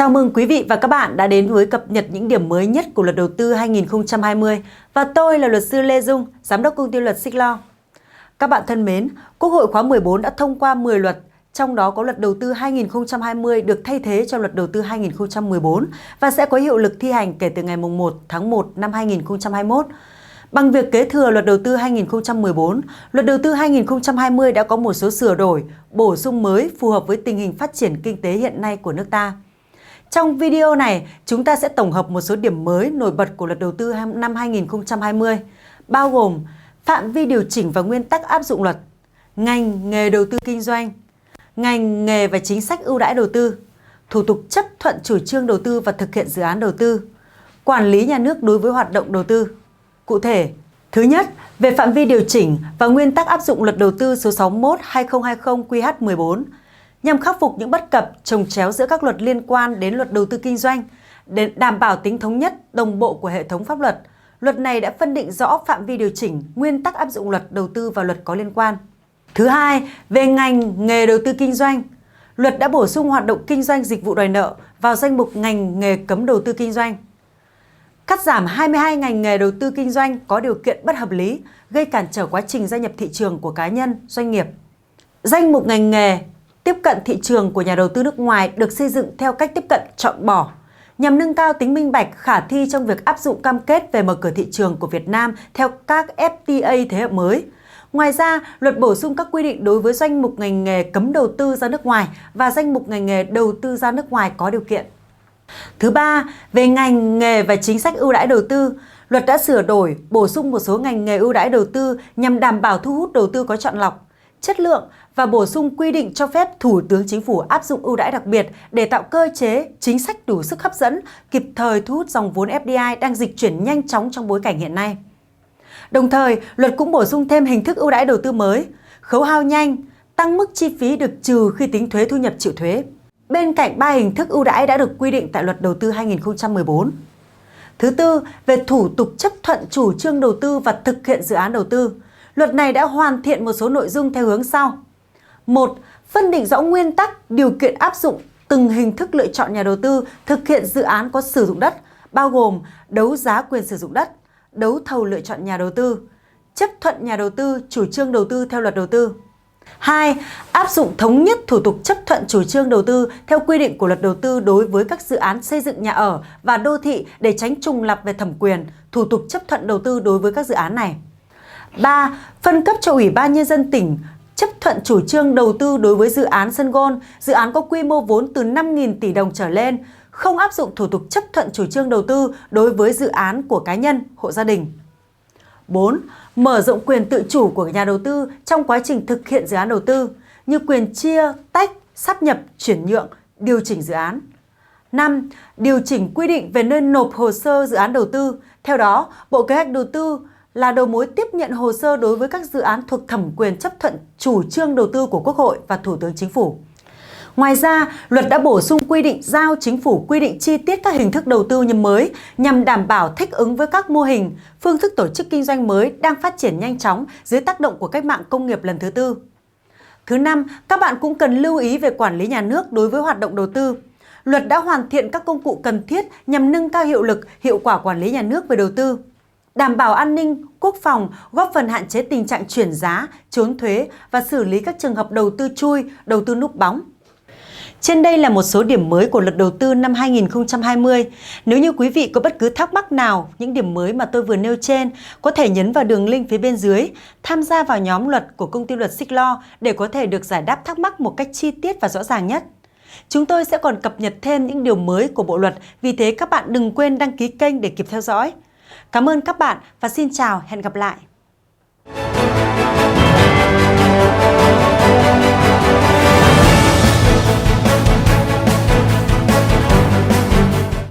Chào mừng quý vị và các bạn đã đến với cập nhật những điểm mới nhất của luật đầu tư 2020 và tôi là luật sư Lê Dung, giám đốc công ty luật Xích Lo. Các bạn thân mến, Quốc hội khóa 14 đã thông qua 10 luật, trong đó có luật đầu tư 2020 được thay thế cho luật đầu tư 2014 và sẽ có hiệu lực thi hành kể từ ngày 1 tháng 1 năm 2021. Bằng việc kế thừa luật đầu tư 2014, luật đầu tư 2020 đã có một số sửa đổi, bổ sung mới phù hợp với tình hình phát triển kinh tế hiện nay của nước ta. Trong video này, chúng ta sẽ tổng hợp một số điểm mới nổi bật của luật đầu tư năm 2020, bao gồm phạm vi điều chỉnh và nguyên tắc áp dụng luật, ngành nghề đầu tư kinh doanh, ngành nghề và chính sách ưu đãi đầu tư, thủ tục chấp thuận chủ trương đầu tư và thực hiện dự án đầu tư, quản lý nhà nước đối với hoạt động đầu tư. Cụ thể, thứ nhất, về phạm vi điều chỉnh và nguyên tắc áp dụng luật đầu tư số 61/2020 QH14, nhằm khắc phục những bất cập chồng chéo giữa các luật liên quan đến luật đầu tư kinh doanh, để đảm bảo tính thống nhất, đồng bộ của hệ thống pháp luật. Luật này đã phân định rõ phạm vi điều chỉnh, nguyên tắc áp dụng luật đầu tư và luật có liên quan. Thứ hai, về ngành nghề đầu tư kinh doanh, luật đã bổ sung hoạt động kinh doanh dịch vụ đòi nợ vào danh mục ngành nghề cấm đầu tư kinh doanh. Cắt giảm 22 ngành nghề đầu tư kinh doanh có điều kiện bất hợp lý, gây cản trở quá trình gia nhập thị trường của cá nhân, doanh nghiệp. Danh mục ngành nghề tiếp cận thị trường của nhà đầu tư nước ngoài được xây dựng theo cách tiếp cận chọn bỏ, nhằm nâng cao tính minh bạch, khả thi trong việc áp dụng cam kết về mở cửa thị trường của Việt Nam theo các FTA thế hệ mới. Ngoài ra, luật bổ sung các quy định đối với danh mục ngành nghề cấm đầu tư ra nước ngoài và danh mục ngành nghề đầu tư ra nước ngoài có điều kiện. Thứ ba, về ngành nghề và chính sách ưu đãi đầu tư, luật đã sửa đổi, bổ sung một số ngành nghề ưu đãi đầu tư nhằm đảm bảo thu hút đầu tư có chọn lọc, chất lượng và bổ sung quy định cho phép Thủ tướng Chính phủ áp dụng ưu đãi đặc biệt để tạo cơ chế, chính sách đủ sức hấp dẫn, kịp thời thu hút dòng vốn FDI đang dịch chuyển nhanh chóng trong bối cảnh hiện nay. Đồng thời, luật cũng bổ sung thêm hình thức ưu đãi đầu tư mới, khấu hao nhanh, tăng mức chi phí được trừ khi tính thuế thu nhập chịu thuế, bên cạnh 3 hình thức ưu đãi đã được quy định tại luật đầu tư 2014. Thứ tư, về thủ tục chấp thuận chủ trương đầu tư và thực hiện dự án đầu tư, luật này đã hoàn thiện một số nội dung theo hướng sau. 1. Phân định rõ nguyên tắc, điều kiện áp dụng từng hình thức lựa chọn nhà đầu tư thực hiện dự án có sử dụng đất, bao gồm đấu giá quyền sử dụng đất, đấu thầu lựa chọn nhà đầu tư, chấp thuận nhà đầu tư, chủ trương đầu tư theo luật đầu tư. 2. Áp dụng thống nhất thủ tục chấp thuận chủ trương đầu tư theo quy định của luật đầu tư đối với các dự án xây dựng nhà ở và đô thị để tránh trùng lặp về thẩm quyền, thủ tục chấp thuận đầu tư đối với các dự án này. 3. Phân cấp cho Ủy ban Nhân dân tỉnh chấp thuận chủ trương đầu tư đối với dự án sân golf, dự án có quy mô vốn từ 5.000 tỷ đồng trở lên, không áp dụng thủ tục chấp thuận chủ trương đầu tư đối với dự án của cá nhân, hộ gia đình. 4. Mở rộng quyền tự chủ của nhà đầu tư trong quá trình thực hiện dự án đầu tư, như quyền chia, tách, sáp nhập, chuyển nhượng, điều chỉnh dự án. 5. Điều chỉnh quy định về nơi nộp hồ sơ dự án đầu tư. Theo đó, Bộ Kế hoạch Đầu tư là đầu mối tiếp nhận hồ sơ đối với các dự án thuộc thẩm quyền chấp thuận chủ trương đầu tư của Quốc hội và Thủ tướng Chính phủ. Ngoài ra, luật đã bổ sung quy định giao Chính phủ quy định chi tiết các hình thức đầu tư mới nhằm đảm bảo thích ứng với các mô hình, phương thức tổ chức kinh doanh mới đang phát triển nhanh chóng dưới tác động của cách mạng công nghiệp lần thứ tư. Thứ năm, các bạn cũng cần lưu ý về quản lý nhà nước đối với hoạt động đầu tư. Luật đã hoàn thiện các công cụ cần thiết nhằm nâng cao hiệu lực, hiệu quả quản lý nhà nước về đầu tư, đảm bảo an ninh, quốc phòng, góp phần hạn chế tình trạng chuyển giá, trốn thuế và xử lý các trường hợp đầu tư chui, đầu tư núp bóng. Trên đây là một số điểm mới của luật đầu tư năm 2020. Nếu như quý vị có bất cứ thắc mắc nào, những điểm mới mà tôi vừa nêu trên, có thể nhấn vào đường link phía bên dưới, tham gia vào nhóm luật của công ty luật Xích Lo để có thể được giải đáp thắc mắc một cách chi tiết và rõ ràng nhất. Chúng tôi sẽ còn cập nhật thêm những điều mới của bộ luật, vì thế các bạn đừng quên đăng ký kênh để kịp theo dõi. Cảm ơn các bạn và xin chào, hẹn gặp lại!